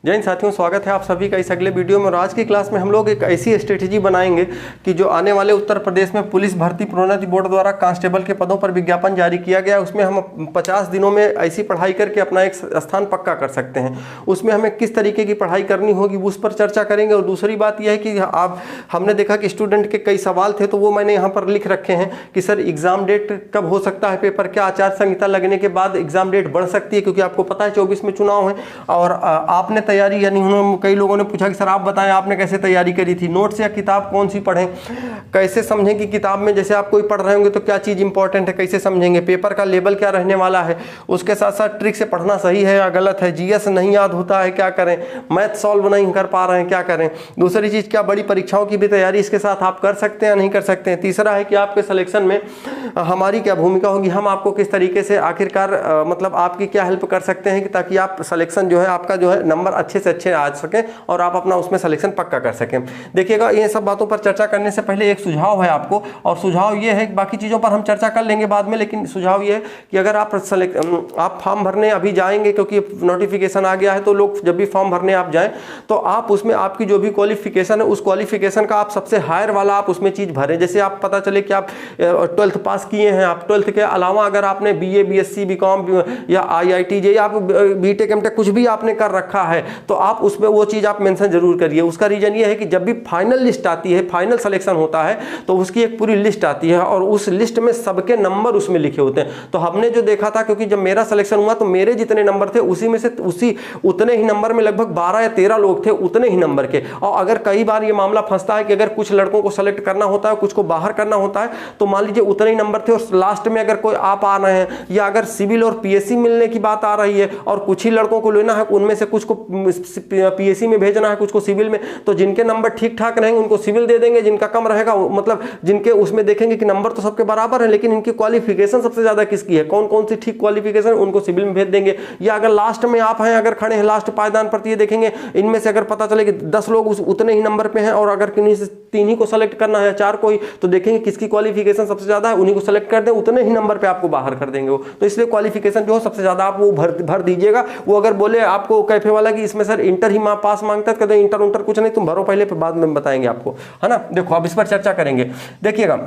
जय हिंद साथियों, स्वागत है आप सभी का इस अगले वीडियो में। और आज की क्लास में हम लोग एक ऐसी स्ट्रेटेजी बनाएंगे कि जो आने वाले उत्तर प्रदेश में पुलिस भर्ती प्रोन्नति बोर्ड द्वारा कांस्टेबल के पदों पर विज्ञापन जारी किया गया है, उसमें हम 50 दिनों में ऐसी पढ़ाई करके अपना एक स्थान पक्का कर सकते हैं। उसमें हमें किस तरीके की पढ़ाई करनी होगी उस पर चर्चा करेंगे। और दूसरी बात यह है कि हमने देखा कि स्टूडेंट के कई सवाल थे, तो वो मैंने यहाँ पर लिख रखे हैं कि सर एग्जाम डेट कब हो सकता है पेपर, क्या आचार संहिता लगने के बाद एग्जाम डेट बढ़ सकती है, क्योंकि आपको पता है 24 में चुनाव है। और आपने तैयारी, यानी उन्होंने कई लोगों ने पूछा कि सर आप बताएं आपने कैसे तैयारी करी थी, नोट्स या किताब कौन सी पढ़ें, कैसे समझें कि किताब में जैसे आप कोई पढ़ रहे होंगे तो क्या चीज़ इंपॉर्टेंट है, कैसे समझेंगे, पेपर का लेवल क्या रहने वाला है, उसके साथ साथ ट्रिक से पढ़ना सही है या गलत है, जीएस नहीं याद होता है क्या करें, मैथ सॉल्व नहीं कर पा रहे हैं क्या करें, दूसरी चीज़ क्या बड़ी परीक्षाओं की भी तैयारी इसके साथ आप कर सकते हैं या नहीं कर सकते हैं, तीसरा है कि आपके सिलेक्शन में हमारी क्या भूमिका होगी, हम आपको किस तरीके से आखिरकार मतलब आपकी क्या हेल्प कर सकते हैं कि ताकि आप सिलेक्शन जो है आपका जो है नंबर अच्छे से अच्छे आ सकें और आप अपना उसमें सिलेक्शन पक्का कर सकें। देखिएगा, ये सब बातों पर चर्चा करने से पहले एक सुझाव है आपको, और सुझाव ये है कि बाकी चीज़ों पर हम चर्चा कर लेंगे बाद में, लेकिन सुझाव ये है कि अगर आप फॉर्म भरने अभी जाएंगे, क्योंकि नोटिफिकेशन आ गया है, तो लोग जब भी फॉर्म भरने आप जाएं तो आप उसमें आपकी जो भी क्वालिफिकेशन है उस क्वालिफिकेशन का आप सबसे हायर वाला आप उसमें चीज़ भरें। जैसे आप पता चले कि आप 12th पास किए हैं, आप 12th के अलावा अगर आपने BA BSc BCom या IIT या आप BTech MTech कुछ भी आपने कर रखा है, तो आप उसमें वो चीज़ आप मेंशन जरूर करिए। उसका रीजन ये है कि जब भी फाइनल लिस्ट आती है, फाइनल सिलेक्शन होता है, तो उसकी एक पूरी लिस्ट आती है और उस लिस्ट में सबके नंबर उसमें लिखे होते हैं। तो हमने जो देखा था, क्योंकि जब मेरा सिलेक्शन हुआ तो मेरे जितने नंबर थे उसी में से उतने ही नंबर में लगभग 12 या 13 लोग थे उतने ही नंबर के। और अगर कई बार ये मामला फंसता है कि अगर कुछ लड़कों को सेलेक्ट करना होता है, कुछ को बाहर करना होता है, तो मान लीजिए उतने ही नंबर थे और लास्ट में अगर कोई आप आ रहे हैं या अगर सिविल और PSC मिलने की बात आ रही है और कुछ ही लड़कों को लेना है, उनमें से कुछ को PSC में भेजना है, कुछ को सिविल में, तो जिनके नंबर ठीक ठाक रहेंगे उनको सिविल दे देंगे, जिनका कम रहेगा मतलब जिनके उसमें देखेंगे कि नंबर तो सबके बराबर है लेकिन इनकी क्वालिफिकेशन सबसे ज्यादा किसकी है, कौन कौन सी ठीक क्वालिफिकेशन, उनको सिविल में भेज देंगे। या अगर लास्ट में आप हैं, अगर खड़े हैं लास्ट पायदान पर, ये देखेंगे इनमें से अगर पता चले कि 10 लोग उतने ही नंबर पे हैं और अगर किन्हीं से 3 ही को सेलेक्ट करना है या 4 को ही, तो देखेंगे किसकी क्वालिफिकेशन सबसे ज्यादा है, उन्हीं को सेलेक्ट कर दें, उतने ही नंबर पे आपको बाहर कर देंगे वो। तो इसलिए क्वालिफिकेशन जो सबसे ज्यादा आप वो भर दीजिएगा। वो अगर बोले आपको कैफे वाला कि इसमें सर इंटर ही पास मांगता है, कहते हैं इंटर कुछ नहीं, तुम भरो पहले, बाद में बताएंगे आपको, है ना। देखो अब इस पर चर्चा करेंगे। देखिएगा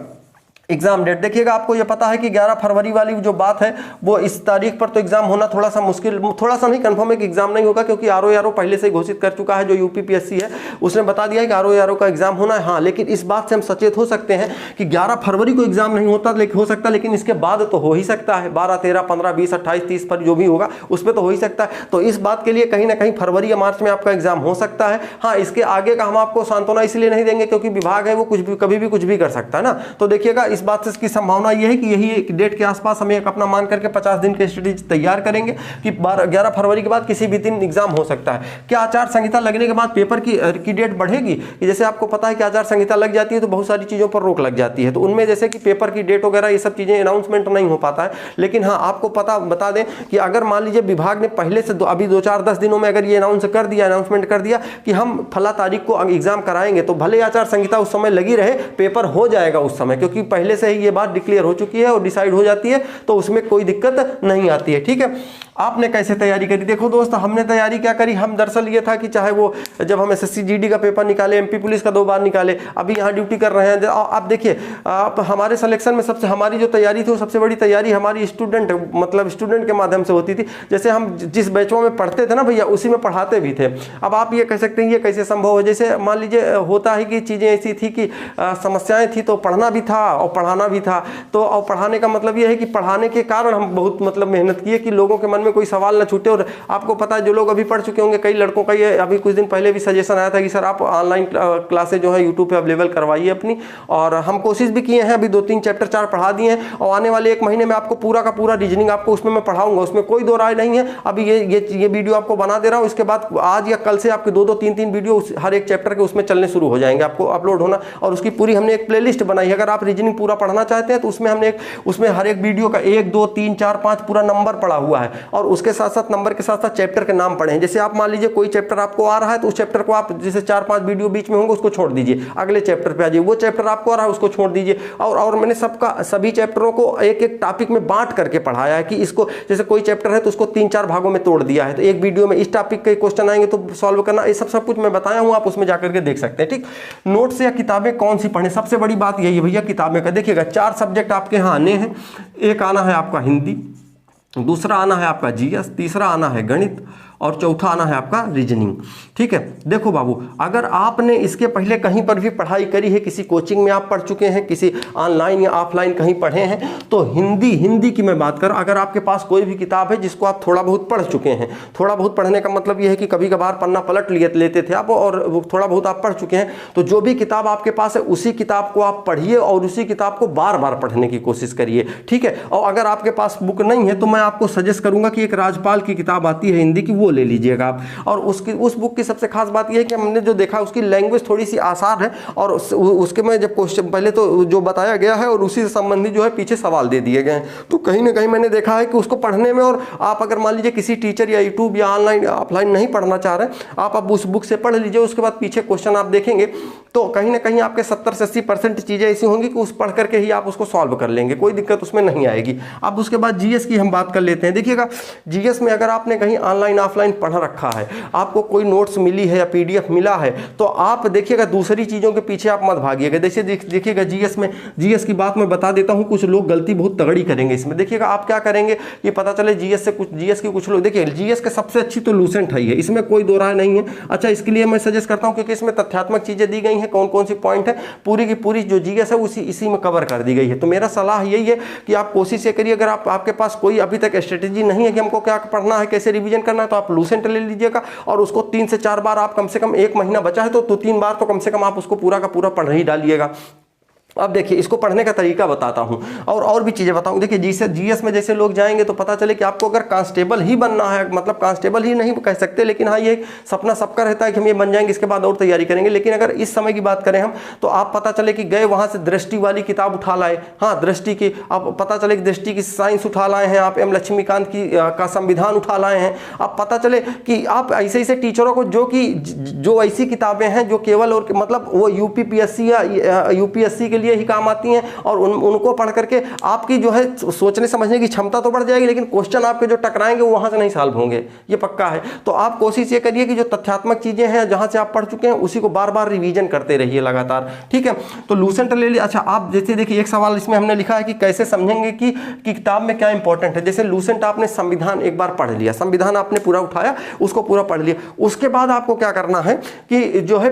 एग्जाम डेट, देखिएगा आपको ये पता है कि 11 फरवरी वाली जो बात है वो इस तारीख पर तो एग्जाम होना थोड़ा सा मुश्किल, थोड़ा सा नहीं कंफर्म है कि एग्जाम नहीं होगा, क्योंकि RO पहले से ही घोषित कर चुका है, जो UPPSC है उसने बता दिया है कि RO का एग्जाम होना है। हाँ, लेकिन इस बात से हम सचेत हो सकते हैं कि 11 फरवरी को एग्जाम नहीं होता, लेकिन हो सकता है, लेकिन इसके बाद तो हो ही सकता है, 12 13 15 20 28 30 पर जो भी होगा उस पर तो हो ही सकता है। तो इस बात के लिए कहीं ना कहीं फरवरी या मार्च में आपका एग्जाम हो सकता है। हाँ, इसके आगे का हम आपको सांत्वना इसलिए नहीं देंगे क्योंकि विभाग है वो कुछ भी कभी भी कुछ भी कर सकता है ना। तो देखिएगा इस बात से इसकी संभावना यह है कि यही एक डेट के आसपास हमें एक अपना मान करके 50 दिन की स्ट्रेटेजी तैयार करेंगे कि 11 फरवरी के बाद किसी भी दिन एग्जाम हो सकता है। क्या आचार संहिता लगने के बाद पेपर की डेट बढ़ेगी? कि जैसे आपको पता है कि आचार संहिता लग जाती है तो बहुत सारी चीज़ों पर रोक लग जाती है, तो उनमें जैसे कि पेपर की डेट वगैरह ये सब चीज़ें अनाउंसमेंट नहीं हो पाता है। लेकिन हाँ, आपको बता दें कि अगर मान लीजिए विभाग ने पहले से अभी 2-4-10 दिनों में अगर ये अनाउंसमेंट कर दिया कि हम फला तारीख को एग्जाम कराएंगे, तो भले आचार संहिता उस समय लगी रहे, पेपर हो जाएगा उस समय, क्योंकि पहले से ही ये बात डिक्लेयर हो चुकी है और डिसाइड हो जाती है, तो उसमें कोई दिक्कत नहीं आती है। ठीक है, आपने कैसे तैयारी करी? देखो दोस्त, हमने तैयारी क्या करी, हम दरअसल ये था कि चाहे वो जब हम SSC GD का पेपर निकाले, MP पुलिस का 2 बार निकाले, अभी यहाँ ड्यूटी कर रहे हैं। आप देखिए, आप हमारे सिलेक्शन में सबसे हमारी जो तैयारी थी वो सबसे बड़ी तैयारी हमारी स्टूडेंट के माध्यम से होती थी। जैसे हम जिस बैचों में पढ़ते थे ना भैया, उसी में पढ़ाते भी थे। अब आप ये कह सकते हैं ये कैसे संभव है? जैसे मान लीजिए होता है कि चीज़ें ऐसी थी कि समस्याएं थी, तो पढ़ना भी था और पढ़ाना भी था। तो और पढ़ाने का मतलब ये है कि पढ़ाने के कारण हम बहुत मेहनत किए कि लोगों के मन में कोई सवाल ना छूटे। और आपको पता है, जो लोग अभी पढ़ चुके होंगे, कई लड़कों का ये अभी कुछ दिन पहले भी सजेशन आया था कि सर आप ऑनलाइन क्लासेज जो है यूट्यूब पे अवेलेबल करवाइए अपनी, और हम कोशिश भी किए हैं। अभी 2-3 चैप्टर 4 पढ़ा दिए हैं और आने वाले 1 महीने में आपको पूरा का पूरा रीजनिंग आपको उसमें मैं पढ़ाऊंगा, उसमें कोई दो राय नहीं है। अभी ये वीडियो आपको बना दे रहा हूँ, इसके बाद आज या कल से आपके 2-2 3-3 वीडियो हर एक चैप्टर के उसमें चलने शुरू हो जाएंगे, आपको अपलोड होना। और उसकी पूरी हमने एक प्लेलिस्ट बनाई है, अगर आप रीजनिंग पूरा पढ़ना चाहते हैं तो उसमें हमने उसमें हर एक वीडियो का 1 2 3 4 5 पूरा नंबर पढ़ा हुआ है, और उसके साथ साथ नंबर के साथ साथ चैप्टर के नाम पढ़े हैं। जैसे आप मान लीजिए कोई चैप्टर आपको आ रहा है तो उस चैप्टर को आप जैसे 4-5 वीडियो बीच में होंगे उसको छोड़ दीजिए, अगले चैप्टर पे आ जाइए। वो चैप्टर आपको आ रहा है उसको छोड़ दीजिए। और मैंने सभी चैप्टरों को एक एक टॉपिक में बांट करके पढ़ाया है कि इसको जैसे कोई चैप्टर है तो उसको 3-4 भागों में तोड़ दिया है, तो एक वीडियो में इस टॉपिक के क्वेश्चन आएंगे तो सॉल्व करना, ये सब कुछ मैं बताया हूँ, आप उसमें जाकर के देख सकते हैं। ठीक, नोट्स या किताबें कौन सी पढ़ें, सबसे बड़ी बात यही है भैया किताबें का। देखिएगा 4 सब्जेक्ट आपके यहाँ आने हैं, एक आना है आपका हिंदी, दूसरा आना है आपका जीएस, तीसरा आना है गणित, और चौथा आना है आपका रीजनिंग। ठीक है, देखो बाबू, अगर आपने इसके पहले कहीं पर भी पढ़ाई करी है, किसी कोचिंग में आप पढ़ चुके हैं, किसी ऑनलाइन या ऑफलाइन कहीं पढ़े हैं, तो हिंदी की मैं बात करूं, अगर आपके पास कोई भी किताब है जिसको आप थोड़ा बहुत पढ़ चुके हैं, थोड़ा बहुत पढ़ने का मतलब यह है कि कभी कभार पन्ना पलट लेते थे आप और थोड़ा बहुत आप पढ़ चुके हैं, तो जो भी किताब आपके पास है उसी किताब को आप पढ़िए और उसी किताब को बार बार पढ़ने की कोशिश करिए। ठीक है, और अगर आपके पास बुक नहीं है तो मैं आपको सजेस्ट करूंगा कि एक राजपाल की किताब आती है हिंदी की, वो ले लीजिएगा आप। और उस बुक की सबसे खास बात यह है कि हमने जो देखा उसकी लैंग्वेज थोड़ी सी आसान है, और उसके में जब क्वेश्चन पहले तो जो बताया गया है और उसी से संबंधित जो है पीछे सवाल दे दिए गए हैं, तो कहीं ना कहीं मैंने देखा है कि उसको पढ़ने में, और आप अगर मान लीजिए किसी टीचर या यूट्यूब या ऑनलाइन ऑफलाइन नहीं पढ़ना चाह रहे, आप उस बुक से पढ़ लीजिए, उसके बाद पीछे क्वेश्चन आप देखेंगे तो कहीं ना कहीं आपके 70 से 80% चीज़ें ऐसी होंगी कि उस पढ़ करके ही आप उसको सॉल्व कर लेंगे, कोई दिक्कत उसमें नहीं आएगी। अब उसके बाद जीएस की हम बात कर लेते हैं। देखिएगा जीएस में अगर आपने कहीं ऑनलाइन ऑफलाइन पढ़ रखा है, आपको कोई नोट्स मिली है या पीडीएफ मिला है, तो आप देखिएगा दूसरी चीज़ों के पीछे आप मत भागिएगा। जैसे देखिएगा जीएस की बात मैं बता देता हूँ, कुछ लोग गलती बहुत तगड़ी करेंगे इसमें। देखिएगा आप क्या करेंगे कि पता चले जीएस की कुछ लोग, देखिए जीएस के सबसे अच्छी तो लूसेंट है, इसमें कोई दो राय नहीं है। अच्छा, इसके लिए मैं सजेस्ट करता हूँ क्योंकि इसमें तथ्यात्मक चीज़ें दी गई हैं, कौन कौन सी पॉइंट है, पूरी की पूरी जो जीएस है इसी में कवर कर दी गई है। तो मेरा सलाह यही है कि आप कोशिश ये करिए, अगर आपके पास कोई अभी तक स्ट्रेटेजी नहीं है कि हमको क्या पढ़ना है, कैसे रिवीजन करना है, तो आप लूसेंट ले लीजिएगा और उसको 3 से 4 बार आप कम से कम, 1 महीना बचा है तो 2-3 बार तो कम से कम आप उसको पूरा का पूरा पढ़ ही डालिएगा। अब देखिए इसको पढ़ने का तरीका बताता हूँ और भी चीज़ें बताऊँ। देखिए जीएस में जैसे लोग जाएंगे तो पता चले कि आपको अगर कांस्टेबल ही बनना है, मतलब कांस्टेबल ही नहीं कह सकते, लेकिन हाँ ये सपना सबका रहता है कि हम ये बन जाएंगे, इसके बाद और तैयारी करेंगे। लेकिन अगर इस समय की बात करें हम, तो आप पता चले कि गए वहाँ से दृष्टि वाली किताब उठा लाए, हाँ दृष्टि की, आप पता चले कि दृष्टि की साइंस उठा लाए हैं, आप एम लक्ष्मीकांत की का संविधान उठा लाए हैं। अब पता चले कि आप ऐसे टीचरों को जो ऐसी किताबें हैं जो केवल और मतलब वो यूपीपीएससी या यूपीएससी के लिए ही काम आती हैं, और उनको पढ़ करके आपकी जो है सोचने समझने की क्षमता तो बढ़ जाएगी, लेकिन क्वेश्चन आपके जो टकराएंगे वो वहां से नहीं सॉल्व होंगे, ये पक्का है। तो आप कोशिश ये करिए कि जो तथ्यात्मक चीजें हैं जहां से आप पढ़ चुके हैं उसी को बार बार रिवीजन करते रहिए लगातार। ठीक है, तो लूसेंट ले लीजिए। अच्छा, आप जैसे देखिए एक सवाल इसमें हमने लिखा है कि कैसे समझेंगे कि किताब में क्या इंपॉर्टेंट है। जैसे लूसेंट आपने संविधान एक बार पढ़ लिया, संविधान आपने पूरा उठाया, उसको पूरा पढ़ लिया, उसके बाद आपको क्या करना है कि जो है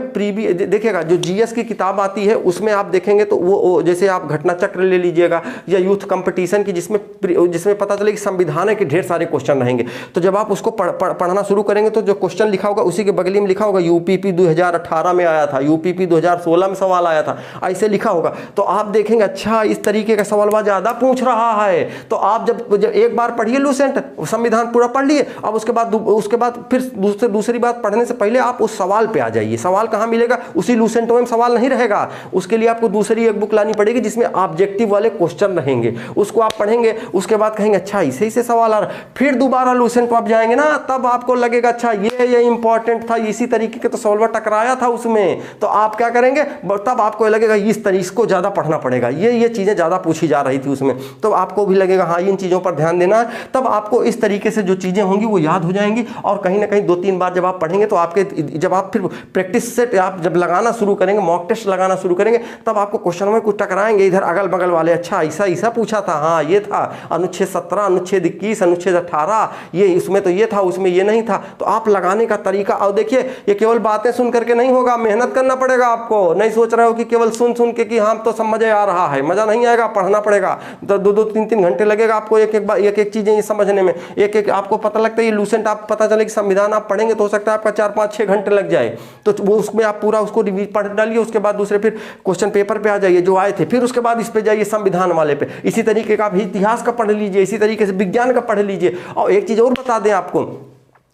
देखिएगा जो जीएस की किताब आती है उसमें आप देखेंगे तो वो जैसे आप घटना चक्र ले लीजिएगा या यूथ कंपटीशन की, जिसमें पता चले कि संविधान के ढेर सारे क्वेश्चन रहेंगे। तो जब आप उसको पढ़ना शुरू करेंगे तो जो क्वेश्चन लिखा होगा उसी के बगली में लिखा होगा यूपीपी 2018 में आया था, यूपीपी 2016 में सवाल आया था, ऐसे लिखा होगा। तो आप देखेंगे अच्छा इस तरीके का सवाल वह ज्यादा पूछ रहा है, तो आप जब एक बार पढ़िए लूसेंट, संविधान पूरा पढ़ लिए, अब उसके बाद फिर दूसरी बात पढ़ने से पहले आप उस सवाल पे आ जाइए। सवाल कहाँ मिलेगा, उसी लूसेंट में सवाल नहीं रहेगा, उसके लिए आपको दूसरी एक बुक लानी पड़ेगी जिसमें ऑब्जेक्टिव वाले क्वेश्चन रहेंगे, उसको आप पढ़ेंगे, उसके बाद कहेंगे अच्छा इसे सवाल आ रहा, फिर दोबारा लूसेंट आप जाएंगे ना, तब आपको लगेगा अच्छा ये इंपॉर्टेंट था, इसी तरीके के तो सॉल्वर टकराया था उसमें, तो आप क्या करेंगे, तब आपको लगेगा इस तरीके को ज्यादा पढ़ना पड़ेगा, ये चीजें ज्यादा पूछी जा रही थी उसमें, तो आपको भी लगेगा हाँ इन चीजों पर ध्यान देना है। तब आपको इस तरीके से जो चीजें होंगी वो याद हो जाएंगी, और कहीं ना कहीं 2-3 बार जब आप पढ़ेंगे तो आपके, जब आप फिर प्रैक्टिस सेट आप जब लगाना शुरू करेंगे, मॉक टेस्ट लगाना शुरू करेंगे, तब आपको क्वेश्चन में कुछ टकराएंगे इधर अगल बगल वाले, अच्छा ऐसा पूछा था, हाँ ये था अनुच्छेद 17, अनुच्छेद 21, अनुच्छेद 18, ये इसमें तो ये था, उसमें ये नहीं था। तो आप लगाने का तरीका, और देखिए ये केवल बातें सुन करके नहीं होगा, मेहनत करना पड़ेगा आपको। नहीं सोच रहे हो कि केवल सुन के कि हाँ तो सब मजा आ रहा है, मजा नहीं आएगा, पढ़ना पड़ेगा। 2-3 घंटे लगेगा आपको एक चीजें समझने में, एक आपको पता लगता है ये लूसेंट, आप पता चले कि संविधान आप पढ़ेंगे तो हो सकता है आपका 4-5-6 घंटे लग जाए, तो वो उसमें आप पूरा उसको रिवीज पढ़ डालिए, उसके बाद दूसरे फिर क्वेश्चन पेपर पे आ जाइए जो आए थे, फिर उसके बाद इस पे जाइए संविधान वाले पे, इसी तरीके का आप इतिहास का पढ़ लीजिए, इसी तरीके से विज्ञान का पढ़ लीजिए। और एक चीज और बता दें आपको,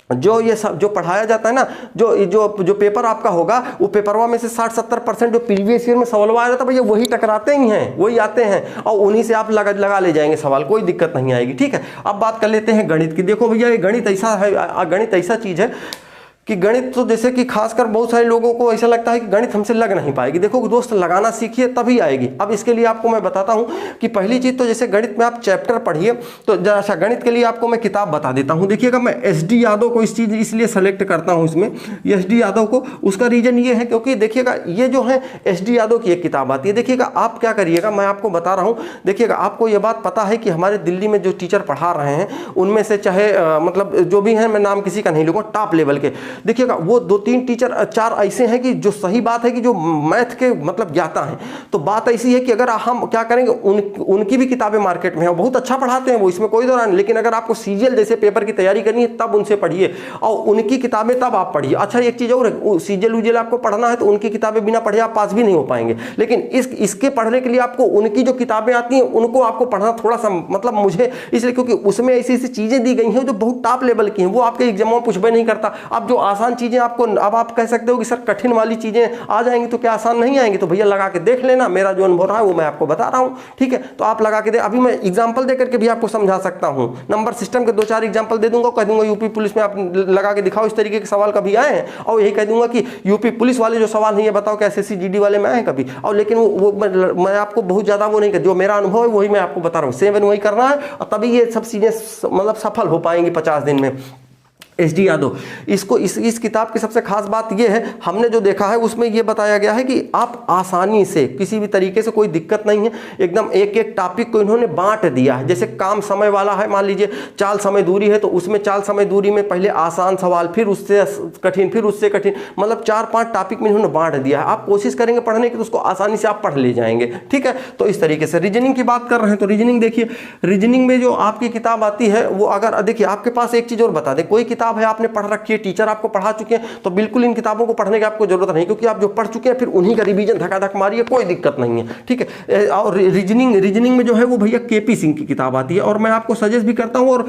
जो ये सब जो पढ़ाया जाता है ना, जो पेपर आपका होगा, वो पेपरवा में से 60-70% जो प्रीवियस ईयर में सवाल आया था भैया वही टकराते ही हैं, वही आते हैं और उन्हीं से आप लगा ले जाएंगे सवाल, कोई दिक्कत नहीं आएगी। ठीक है, अब बात कर लेते हैं गणित की। देखो भैया ये गणित ऐसा है, गणित ऐसा चीज़ है कि गणित तो जैसे कि खासकर बहुत सारे लोगों को ऐसा लगता है कि गणित हमसे लग नहीं पाएगी। देखो दोस्त, लगाना सीखिए तभी आएगी। अब इसके लिए आपको मैं बताता हूँ कि पहली चीज़ तो जैसे गणित में आप चैप्टर पढ़िए, तो जरा गणित के लिए आपको मैं किताब बता देता हूँ। देखिएगा, मैं SD यादव को इस चीज़ इसलिए सेलेक्ट करता हूँ इसमें, SD यादव को। उसका रीज़न ये है क्योंकि देखिएगा ये जो है SD यादव की एक किताब आती है। देखिएगा आप क्या करिएगा, मैं आपको बता रहा हूँ। देखिएगा आपको ये बात पता है कि हमारे दिल्ली में जो टीचर पढ़ा रहे हैं उनमें से चाहे मतलब जो भी हैं, मैं नाम किसी का नहीं लूँगा, टॉप लेवल के, देखिएगा वो 2-3 टीचर 4 ऐसे हैं कि जो सही बात है कि जो मैथ के मतलब ज्ञाता हैं। तो बात ऐसी है कि अगर हम क्या करेंगे, उनकी भी किताबें मार्केट में हैं, बहुत अच्छा पढ़ाते हैं वो, इसमें कोई दौरान। लेकिन अगर आपको CGL जैसे पेपर की तैयारी करनी है तब उनसे पढ़िए और उनकी किताबें तब आप पढ़िए। अच्छा एक चीज़ और है, CGL आपको पढ़ना है तो उनकी किताबें बिना पढ़े आप पास भी नहीं हो पाएंगे। लेकिन इसके पढ़ने के लिए आपको उनकी जो किताबें आती हैं उनको आपको पढ़ना थोड़ा सा मतलब मुझे इसलिए, क्योंकि उसमें ऐसी ऐसी चीज़ें दी गई हैं जो बहुत टॉप लेवल की हैं, वो आपके एग्जामों में पूछबे नहीं करता। अब जो आसान चीज़ें आपको, अब आप कह सकते हो कि सर कठिन वाली चीज़ें आ जाएंगी तो क्या आसान नहीं आएंगी? तो भैया लगा के देख लेना, मेरा जो अनुभव रहा है वो मैं आपको बता रहा हूँ। ठीक है, तो आप लगा के दे, अभी मैं एग्जाम्पल दे करके भी आपको समझा सकता हूँ। नंबर सिस्टम के 2-4 एग्जाम्पल दे दूंगा, कह दूंगा यूपी पुलिस में आप लगा के दिखाओ, इस तरीके के सवाल कभी आए हैं? और यही कह दूंगा कि यूपी पुलिस वाले जो सवाल हैं ये बताओ कि SSC GD वाले में आए हैं कभी? और लेकिन वो मैं आपको बहुत ज़्यादा वो नहीं कर, जो मेरा अनुभव है वही मैं आपको बता रहा हूँ, सेम वही करना है और तभी ये सब चीज़ें मतलब सफल हो पाएंगी 50 दिन में। SD यादव, इसको इस किताब की सबसे खास बात यह है, हमने जो देखा है उसमें यह बताया गया है कि आप आसानी से किसी भी तरीके से, कोई दिक्कत नहीं है, एकदम एक एक टॉपिक को इन्होंने बांट दिया है। जैसे काम समय वाला है, मान लीजिए चाल समय दूरी है, तो उसमें चाल समय दूरी में पहले आसान सवाल, फिर उससे कठिन, फिर उससे कठिन, मतलब 4-5 टॉपिक में इन्होंने बांट दिया है। आप कोशिश करेंगे पढ़ने की तो उसको आसानी से आप पढ़ ले जाएंगे। ठीक है, तो इस तरीके से रीजनिंग की बात कर रहे हैं तो रीजनिंग देखिए, रीजनिंग में जो आपकी किताब आती है वो, अगर देखिए आपके पास एक चीज़ और बता दें, कोई किताब है आपने पढ़ रखी है, टीचर आपको पढ़ा चुके हैं, तो बिल्कुल इन किताबों को पढ़ने की आपको जरूरत नहीं, क्योंकि आप जो पढ़ चुके हैं फिर उन्हीं का रिवीजन धकाधक मारिए, कोई दिक्कत नहीं है। ठीक है, और रीजनिंग में जो है वो भैया KP सिंह की किताब आती है, और मैं आपको सजेस्ट भी करता हूँ, और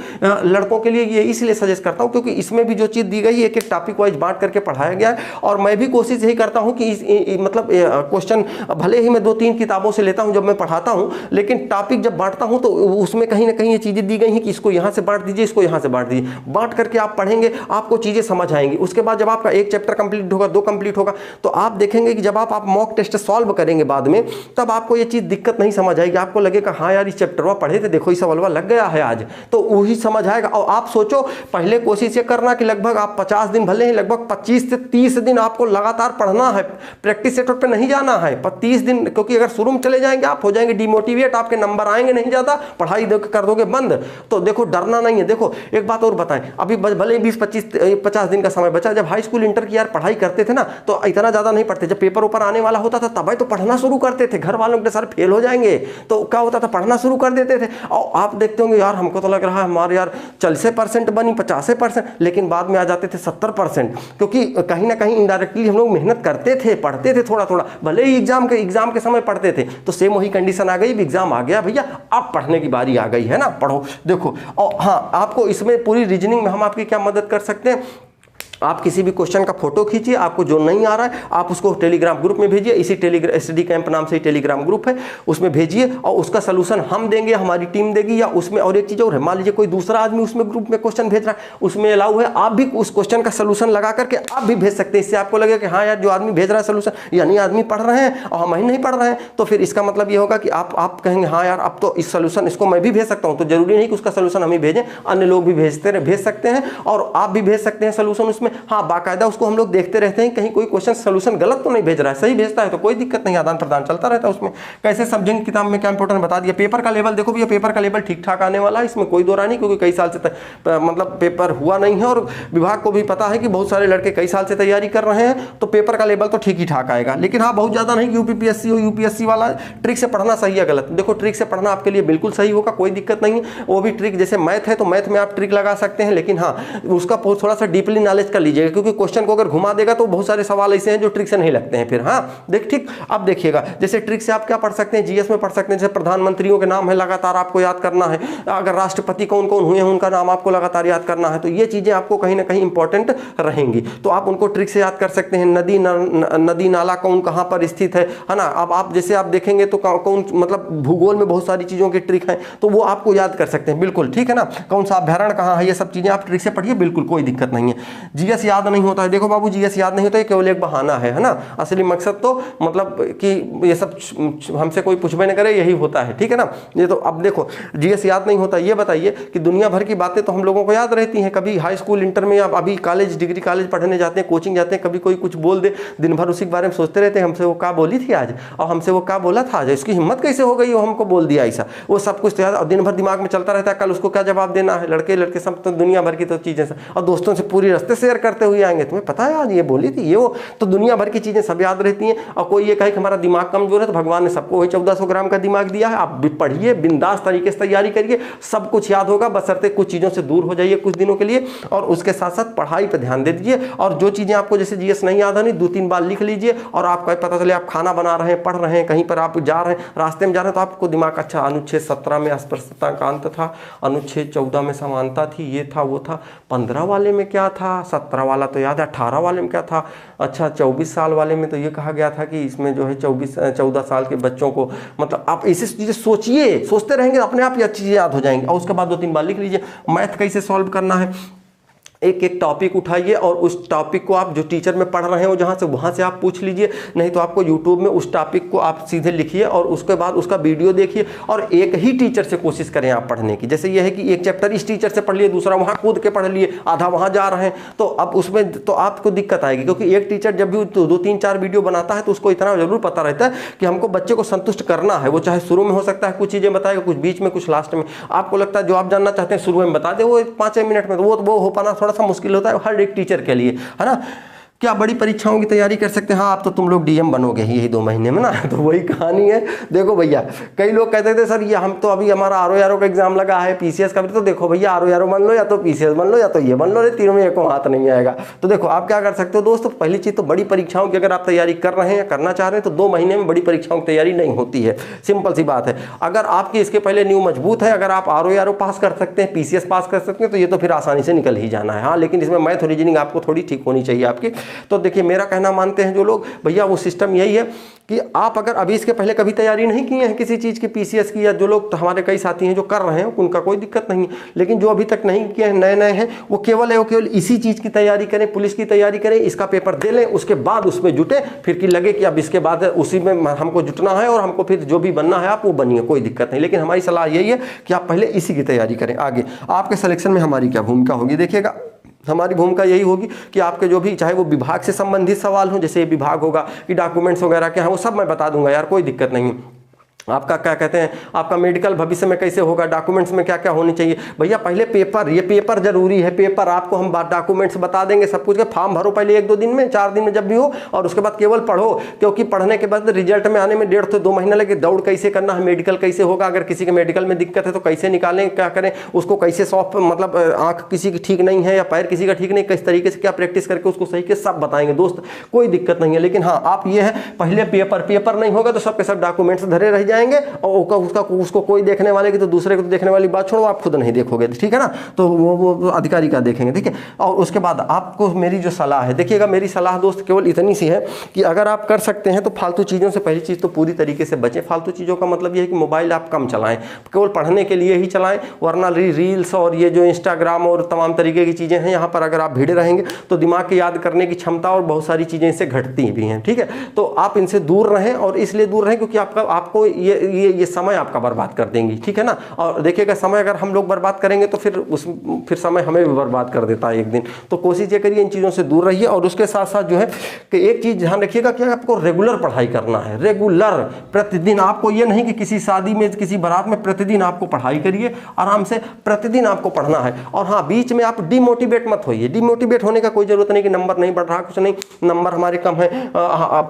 लड़कों के लिए ये इसलिए सजेस्ट करता हूँ क्योंकि इसमें भी जो चीज़ दी गई एक एक टॉपिक वाइज बांट करके पढ़ाया गया है। और मैं भी कोशिश यही करता हूँ कि मतलब क्वेश्चन भले ही मैं 2-3 किताबों से लेता हूँ जब मैं पढ़ाता हूँ, लेकिन टॉपिक जब बांटता हूँ तो उसमें कहीं ना कहीं ये चीज़ें दी गई हैं कि इसको यहाँ से बांट दीजिए, इसको यहाँ से बांट दीजिए। बांट करके आप पढ़ेंगे, आपको चीज़ें समझ आएंगी। उसके बाद जब आपका एक चैप्टर कंप्लीट होगा, 2 कंप्लीट होगा, तो आप देखेंगे कि जब आप मॉक टेस्ट सॉल्व करेंगे बाद में, तब आपको ये चीज़ दिक्कत नहीं समझ आएगी। आपको लगेगा हाँ यार इस चैप्टर में पढ़े थे, देखो इस सवाल लग गया है आज, तो वही समझ आएगा। और आप सोचो, पहले कोशिश ये करना कि लगभग आप 50 दिन, भले ही लगभग 25 से 30 दिन आपको लगातार पढ़ना है, प्रैक्टिस सेट पे नहीं जाना है 30 दिन, क्योंकि अगर शुरू में चले जाएंगे आप हो जाएंगे डिमोटिवेट, आपके नंबर आएंगे नहीं ज़्यादा, पढ़ाई कर दोगे बंद। तो देखो डरना नहीं है। देखो एक बात और बताएं, अभी भले ही 20-25-50 दिन का समय बचा, जब हाई स्कूल इंटर की यार पढ़ाई करते थे ना तो इतना ज़्यादा नहीं पढ़ते, जब पेपर ऊपर आने वाला होता था तब तो पढ़ना शुरू करते थे। घर वालों के सर फेल हो जाएंगे तो क्या होता था, पढ़ना शुरू कर देते थे। और आप देखते होंगे यार हमको तो लग रहा है हमारे यार 40% बनी 50%, लेकिन बाद में आ जाते थे 70%, क्योंकि कहीं ना कहीं इनडायरेक्टली हम लोग मेहनत करते थे, पढ़ते थे थोड़ा थोड़ा, भले ही एग्जाम के समय पढ़ते थे। तो सेम वही कंडीशन आ गई, एग्जाम आ गया भैया, अब पढ़ने की बारी आ गई है ना, पढ़ो। देखो और हाँ, आपको इसमें पूरी रीजनिंग में हम आपकी क्या मदद कर सकते हैं, आप किसी भी क्वेश्चन का फोटो खींचिए, आपको जो नहीं आ रहा है आप उसको टेलीग्राम ग्रुप में भेजिए, इसी SD कैंप नाम से टेलीग्राम ग्रुप है, उसमें भेजिए और उसका सलूशन हम देंगे, हमारी टीम देगी। या उसमें और एक चीज़ और है, मान लीजिए कोई दूसरा आदमी उसमें ग्रुप में क्वेश्चन भेज रहा है, उसमें अलाउ है, आप भी उस क्वेश्चन का सलूशन लगा करके आप भी भेज सकते हैं। इससे आपको लगेगा कि हाँ यार जो आदमी भेज रहा है सलूशन, यानी आदमी पढ़ रहे हैं और हम ही नहीं पढ़ रहे हैं, तो फिर इसका मतलब ये होगा कि आप कहेंगे हाँ यार अब तो इस सलूशन इसको मैं भी भेज सकता हूँ। तो जरूरी नहीं कि उसका सलूशन हम ही भेजें, अन्य लोग भी भेज सकते हैं और आप भी भेज सकते हैं सलूशन उसमें। हाँ बाकायदा उसको हम लोग देखते रहते हैं कहीं कोई क्वेश्चन सलूशन गलत तो नहीं भेज रहा है, सही भेजता है तो कोई दिक्कत नहीं, आदान प्रदान चलता रहता है उसमें। कैसे समझेंगे किताब में क्या इंपॉर्टेंट बता दिया। पेपर का लेवल देखो भैया, पेपर का लेवल ठीक ठाक आने वाला है, इसमें कोई दो राय नहीं, क्योंकि कई साल से मतलब पेपर हुआ नहीं है और विभाग को भी पता है कि बहुत सारे लड़के कई साल से तैयारी कर रहे हैं, तो पेपर का लेवल तो ठीक ही ठाक आएगा। लेकिन हाँ बहुत ज़्यादा नहीं कि यूपीपीएससी हो, यूपीएससी वाला ट्रिक से पढ़ना सही है गलत। देखो ट्रिक से पढ़ना आपके लिए बिल्कुल सही होगा, कोई दिक्कत नहीं है। वो भी ट्रिक जैसे मैथ है तो मैथ में आप ट्रिक लगा सकते हैं, लेकिन हाँ उसका थोड़ा सा डीपली नॉलेज कर लीजिएगा, क्योंकि क्वेश्चन को अगर घुमा देगा तो बहुत सारे सवाल ऐसे हैं जो ट्रिक से नहीं लगते हैं फिर। हाँ ठीक। अब देखिएगा, जैसे ट्रिक से आप क्या पढ़ सकते हैं, जीएस में पढ़ सकते हैं, जैसे प्रधानमंत्रियों के नाम है लगातार आपको याद करना है, अगर राष्ट्रपति कौन कौन हुए हैं उनका नाम आपको लगातार याद करना है, तो ये चीजें आपको कहीं ना कहीं इंपॉर्टेंट रहेंगी, तो आप उनको ट्रिक से याद कर सकते हैं। नदी नाला कौन कहाँ पर स्थित है ना। अब आप जैसे आप देखेंगे तो कौन मतलब भूगोल में बहुत सारी चीजों की ट्रिक है, तो वो आपको याद कर सकते हैं बिल्कुल, ठीक है ना। कौन सा अभ्यारण्य कहाँ है, ये सब चीजें आप ट्रिक से पढ़िए, बिल्कुल कोई दिक्कत नहीं है। जीएस याद नहीं होता है, देखो बाबू जीएस याद नहीं होता है, केवल एक बहाना है ना। असली मकसद तो मतलब कि ये सब हमसे कोई पूछबे न करे, यही होता है, ठीक है ना। ये तो अब देखो जीएस याद नहीं होता, ये बताइए कि दुनिया भर की बातें तो हम लोगों को याद रहती हैं, कभी हाई स्कूल इंटर में या अभी कॉलेज डिग्री कॉलेज पढ़ने जाते हैं, कोचिंग जाते हैं, कभी कोई कुछ बोल दे, दिन भर उसी के बारे में सोचते रहते हैं, हमसे वो क्या बोली थी आज, और हमसे वो क्या बोला था आज, इसकी हिम्मत कैसे हो गई वो हमको बोल दिया ऐसा, वो सब कुछ तो याद, और दिन भर दिमाग में चलता रहता है, कल उसको क्या जवाब देना है। लड़के सब तो दुनिया भर की तो चीजें, और दोस्तों से पूरी रास्ते शेयर करते हुए आएंगे, तुम्हें पता है आज ये बोली थी, ये वो, तो दुनिया भर की चीजें सब याद रहती हैं। और कोई ये कहे कि हमारा दिमाग कमजोर है, तो भगवान ने सबको वही 1400 ग्राम का दिमाग दिया है, आप भी पढ़िए, बिंदास तरीके से तैयारी करिए, सब कुछ याद होगा, बशर्ते कुछ चीजों से दूर हो जाइए कुछ दिनों के लिए, और उसके साथ साथ पढ़ाई पर ध्यान दे दीजिए। और जो चीजें आपको जैसे जीएस नहीं याद है, 2-3 बार लिख लीजिए, और आपको पता चले आप खाना बना रहे हैं, पढ़ रहे हैं, कहीं पर आप जा रहे हैं, रास्ते में जा रहे हैं, तो आपको दिमाग अच्छा, अनुच्छेद 17 में अस्पृश्यता का अंत था, अनुच्छेद 14 में समानता थी, ये था वो था, 15 वाले में क्या था, 17 वाला तो याद है, 18 वाले में क्या था, अच्छा 24 साल वाले में तो ये कहा गया था कि इसमें जो है 14 साल के बच्चों को, मतलब आप ऐसी चीजें सोचिए, सोचते रहेंगे अपने आप ये अच्छी चीजें याद हो जाएंगी। और उसके बाद 2-3 बार लिख लीजिए। मैथ कैसे सॉल्व करना है, एक एक टॉपिक उठाइए और उस टॉपिक को आप जो टीचर में पढ़ रहे हो जहाँ से, वहाँ से आप पूछ लीजिए, नहीं तो आपको यूट्यूब में उस टॉपिक को आप सीधे लिखिए और उसके बाद उसका वीडियो देखिए, और एक ही टीचर से कोशिश करें आप पढ़ने की। जैसे ये है कि एक चैप्टर इस टीचर से पढ़ लिए, दूसरा वहाँ कूद के पढ़ लिए, आधा वहाँ जा रहे हैं, तो अब उसमें तो आपको दिक्कत आएगी, क्योंकि एक टीचर जब भी 2-3-4 वीडियो बनाता है तो उसको इतना जरूर पता रहता है कि हमको बच्चे को संतुष्ट करना है। वो चाहे शुरू में हो सकता है कुछ चीज़ें बताएगा, कुछ बीच में, कुछ लास्ट में। आपको लगता है जो आप जानना चाहते हैं शुरू में बता दे, वो 5 मिनट में, तो वो हो पाना थोड़ा सा मुश्किल होता है हर एक टीचर के लिए, है ना। क्या बड़ी परीक्षाओं की तैयारी कर सकते हैं, हाँ अब तो तुम लोग डीएम बनोगे ही यही 2 महीने में ना, तो वही कहानी है। देखो भैया, कई लोग कहते थे सर ये हम तो अभी हमारा आरओ का एग्जाम लगा है, पीसीएस का भी, तो देखो भैया आरओ बन लो या तो पीसीएस बन लो या तो ये बन लो, तीनों में एको हाथ नहीं आएगा। तो देखो आप क्या कर सकते हो दोस्तों, पहली चीज तो बड़ी परीक्षाओं की अगर आप तैयारी कर रहे हैं या करना चाह रहे हैं तो 2 महीने में बड़ी परीक्षाओं की तैयारी नहीं होती है, सिंपल सी बात है। अगर आपकी इसके पहले न्यू मजबूत है, अगर आप आरओ पास कर सकते हैं, पीसीएस पास कर सकते हैं, तो ये तो फिर आसानी से निकल ही जाना है। हाँ लेकिन इसमें मैथ और रीजनिंग आपको थोड़ी ठीक होनी चाहिए आपकी। तो देखिए मेरा कहना मानते हैं जो लोग, भैया वो सिस्टम यही है कि आप अगर अभी इसके पहले कभी तैयारी नहीं किए हैं किसी चीज़ की, पीसीएस की, या जो लोग हमारे कई साथी हैं जो कर रहे हैं उनका कोई दिक्कत नहीं है, लेकिन जो अभी तक नहीं किए हैं, नए हैं, वो केवल इसी चीज़ की तैयारी करें, पुलिस की तैयारी करें, इसका पेपर दे लें, उसके बाद उसमें जुटे, फिर कि लगे कि अब इसके बाद उसी में हमको जुटना है और हमको फिर जो भी बनना है आप वो बनिए, कोई दिक्कत नहीं। लेकिन हमारी सलाह यही है कि आप पहले इसी की तैयारी करें। आगे आपके सिलेक्शन में हमारी क्या भूमिका होगी, देखिएगा हमारी भूमिका यही होगी कि आपके जो भी चाहे वो विभाग से संबंधित सवाल हो, जैसे विभाग होगा कि डॉक्यूमेंट्स वगैरह क्या है, वो सब मैं बता दूंगा यार, कोई दिक्कत नहीं। आपका क्या कहते हैं, आपका मेडिकल भविष्य में कैसे होगा, डॉक्यूमेंट्स में क्या क्या होनी चाहिए, भैया पहले पेपर, ये पेपर जरूरी है, पेपर आपको हम डॉक्यूमेंट्स बता देंगे सब कुछ, फॉर्म भरो पहले 1-2 दिन में, 4 दिन में जब भी हो, और उसके बाद केवल पढ़ो, क्योंकि पढ़ने के बाद रिजल्ट में आने में 1.5 से 2 महीना लगे। दौड़ कैसे करना है, मेडिकल कैसे होगा, अगर किसी के मेडिकल में दिक्कत है तो कैसे निकालें, क्या करें, उसको कैसे सॉफ्ट, मतलब आँख किसी की ठीक नहीं है या पैर किसी का ठीक नहीं, किस तरीके से क्या प्रैक्टिस करके उसको सही के सब बताएंगे दोस्त, कोई दिक्कत नहीं है। लेकिन हाँ आप ये है पहले पेपर नहीं होगा तो सब के सब डॉक्यूमेंट्स धरे रह जाएंगे, और उसको कोई देखने वाले की तो दूसरे को तो देखने वाली बात छोड़ो, आप खुद नहीं देखोगे, ठीक है ना, तो वो अधिकारी का देखेंगे, ठीक है। और उसके बाद आपको मेरी जो सलाह है, देखिएगा मेरी सलाह दोस्त केवल इतनी सी है कि अगर आप कर सकते हैं तो फालतू चीज़ों से पहली चीज़ तो पूरी तरीके से बचें। फालतू चीज़ों का मतलब ये है कि मोबाइल आप कम चलाएं, केवल पढ़ने के लिए ही चलाएं, वरना रील्स और ये जो इंस्टाग्राम और तमाम तरीके की चीज़ें हैं यहाँ पर अगर आप भिड़े रहेंगे तो दिमाग की याद करने की क्षमता और बहुत सारी चीज़ें इससे घटती भी हैं, ठीक है। तो आप इनसे दूर रहें, और इसलिए दूर रहें क्योंकि आपको ये समय आपका बर्बाद कर देंगी, ठीक है ना। और देखिएगा समय अगर हम लोग बर्बाद करेंगे तो फिर समय हमें भी बर्बाद कर देता है एक दिन। तो कोशिश ये करिए इन चीज़ों से दूर रहिए। और उसके साथ साथ जो है कि एक चीज़ ध्यान रखिएगा कि आपको रेगुलर पढ़ाई करना है, रेगुलर प्रतिदिन। आपको ये नहीं कि किसी शादी में किसी बारात में प्रतिदिन आपको पढ़ाई करिए, आराम से प्रतिदिन आपको पढ़ना है। और हाँ बीच में आप डिमोटिवेट मत होइए, डिमोटिवेट होने का कोई जरूरत नहीं कि नंबर नहीं बढ़ रहा, कुछ नहीं, नंबर हमारे कम है,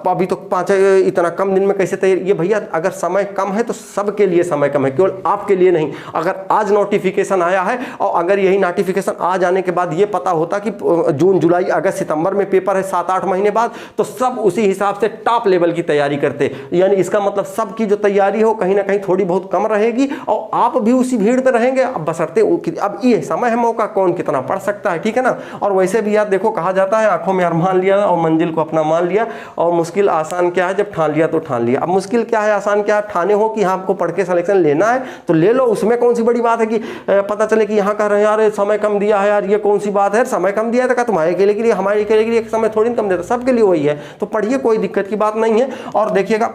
अभी तो 5 इतना कम दिन में कैसे तैयारी, ये भैया अगर समय समय कम है तो सबके लिए समय कम है, केवल आपके लिए नहीं। अगर आज नोटिफिकेशन आया है और अगर यही नोटिफिकेशन आ जाने के बाद ये पता होता कि जून जुलाई अगस्त सितंबर में पेपर है 7-8 महीने बाद, तो सब उसी हिसाब से टॉप लेवल की तैयारी करते। यानी इसका मतलब सबकी जो तैयारी हो कहीं ना कहीं थोड़ी बहुत कम रहेगी और आप भी उसी भीड़ में रहेंगे। अब बशर्ते अब ये समय है, मौका कौन कितना पढ़ सकता है, ठीक है ना। और वैसे भी यार देखो, कहा जाता है आंखों में अरमान लिया और मंजिल को अपना मान लिया, और मुश्किल आसान क्या है, जब ठान लिया तो ठान लिया। अब मुश्किल क्या है, आसान क्या है, ठाने हो कि हाँ आपको पढ़ के सिलेक्शन लेना है तो ले लो, उसमें कौन सी बड़ी बात है कि पता चले कि यहाँ कह रहे हैं यार समय कम दिया है, यार ये कौन सी बात है, समय कम दिया है तो तुम्हारे अकेले के लिए, हमारे अकेले के लिए समय थोड़ी कम देता, सबके लिए वही है। तो पढ़िए, कोई दिक्कत की बात नहीं है। और देखिएगा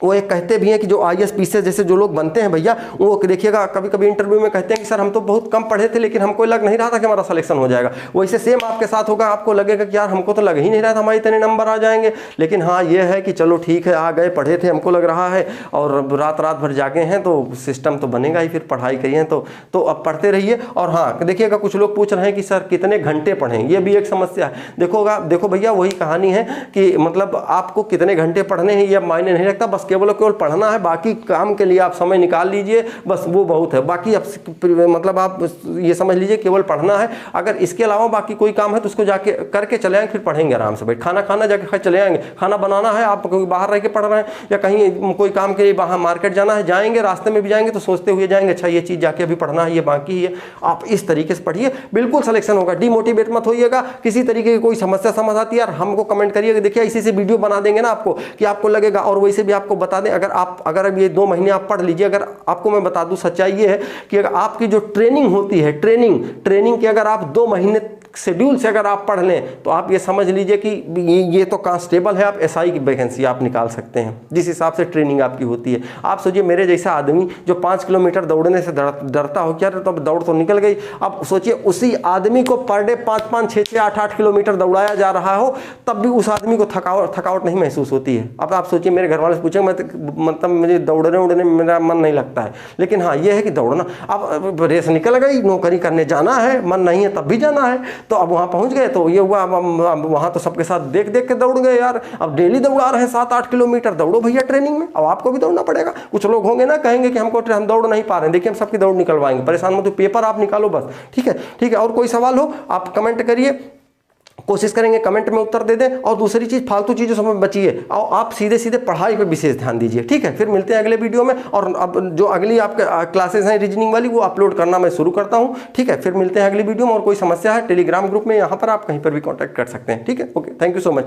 वो एक कहते भी हैं कि जो IAS PCS जैसे जो लोग बनते हैं भैया, वो देखिएगा कभी कभी इंटरव्यू में कहते हैं कि सर हम तो बहुत कम पढ़े थे लेकिन हमको लग नहीं रहा था कि हमारा सिलेक्शन हो जाएगा। वैसे सेम आपके साथ होगा, आपको लगेगा कि यार हमको तो लग ही नहीं रहा था हमारे इतने नंबर आ जाएंगे, लेकिन हाँ ये है कि चलो ठीक है, आ गए, पढ़े थे, हमको लग रहा है और रात रात भर जागे हैं तो सिस्टम तो बनेगा ही, फिर पढ़ाई करिए तो अब पढ़ते रहिए। और हाँ देखिएगा, कुछ लोग पूछ रहे हैं कि सर कितने घंटे पढ़ें, ये भी एक समस्या है। देखो भैया, वही कहानी है कि मतलब आपको कितने घंटे पढ़ने हैं ये मायने नहीं रखता, बस केवल पढ़ना है, बाकी काम के लिए आप समय निकाल लीजिए, बस वो बहुत है। बाकी आप मतलब आप ये समझ लीजिए केवल पढ़ना है। अगर इसके अलावा बाकी कोई काम है तो उसको जाके करके चले आएंगे, फिर पढ़ेंगे आराम से। भाई खाना जाके चले आएंगे, खाना बनाना है, आप कोई बाहर रह के पढ़ रहे हैं या कहीं कोई काम के लिए बाहर मार्केट जाना है, जाएंगे, रास्ते में भी जाएंगे तो सोचते हुए जाएंगे, अच्छा ये चीज़ जाके अभी पढ़ना है, ये बाकी है। आप इस तरीके से पढ़िए, बिल्कुल सिलेक्शन होगा। डिमोटिवेट मत होइएगा, किसी तरीके की कोई समस्या समझ आती है यार हमको कमेंट करिएगा। देखिए इसी से वीडियो बना देंगे ना आपको कि आपको लगेगा, और वैसे भी आपको बता दें, अगर अब ये 2 महीने आप पढ़ लीजिए, अगर आपको मैं बता दूं सच्चाई ये है कि अगर आपकी जो ट्रेनिंग होती है, ट्रेनिंग की अगर आप 2 महीने शेड्यूल से अगर आप पढ़ लें तो आप ये समझ लीजिए कि ये तो कांस्टेबल है, आप SI की वैकेंसी आप निकाल सकते हैं, जिस हिसाब से ट्रेनिंग आपकी होती है। आप सोचिए मेरे जैसा आदमी जो 5 किलोमीटर दौड़ने से डरता हो, क्या तो अब दौड़ तो निकल गई, अब सोचिए उसी आदमी को पर डे 5-5, 6-6, 8-8 किलोमीटर दौड़ाया जा रहा हो, तब भी उस आदमी को थकावट नहीं महसूस होती है। अब आप सोचिए, मेरे घर वाले से पूछेंगे, मतलब मुझे दौड़ने उड़ने में मेरा मन नहीं लगता है, लेकिन हाँ ये है कि दौड़ना, अब रेस निकल गई, नौकरी करने जाना है, मन नहीं है तब भी जाना है, तो अब वहाँ पहुँच गए तो ये हुआ। अब वहाँ तो सबके साथ देख के दौड़ गए यार, अब डेली दौड़ा रहे हैं 7-8 किलोमीटर, दौड़ो भैया ट्रेनिंग में, अब आपको भी दौड़ना पड़ेगा। कुछ लोग होंगे ना कहेंगे कि हम दौड़ नहीं पा रहे हैं, देखिए हम सबकी दौड़ निकलवाएंगे, परेशान मत हो, पेपर आप निकालो बस, ठीक है। और कोई सवाल हो आप कमेंट करिए, कोशिश करेंगे कमेंट में उत्तर दे दें। और दूसरी चीज़, फालतू चीज़ों से बचिए और आप सीधे पढ़ाई पे विशेष ध्यान दीजिए, ठीक है। फिर मिलते हैं अगले वीडियो में, और अब जो अगली आपके क्लासेस हैं रीजनिंग वाली वो अपलोड करना मैं शुरू करता हूँ, ठीक है। फिर मिलते हैं अगली वीडियो में, और कोई समस्या है टेलीग्राम ग्रुप में यहाँ पर आप कहीं पर भी कॉन्टैक्ट कर सकते हैं, ठीक है। Okay, thank you so much.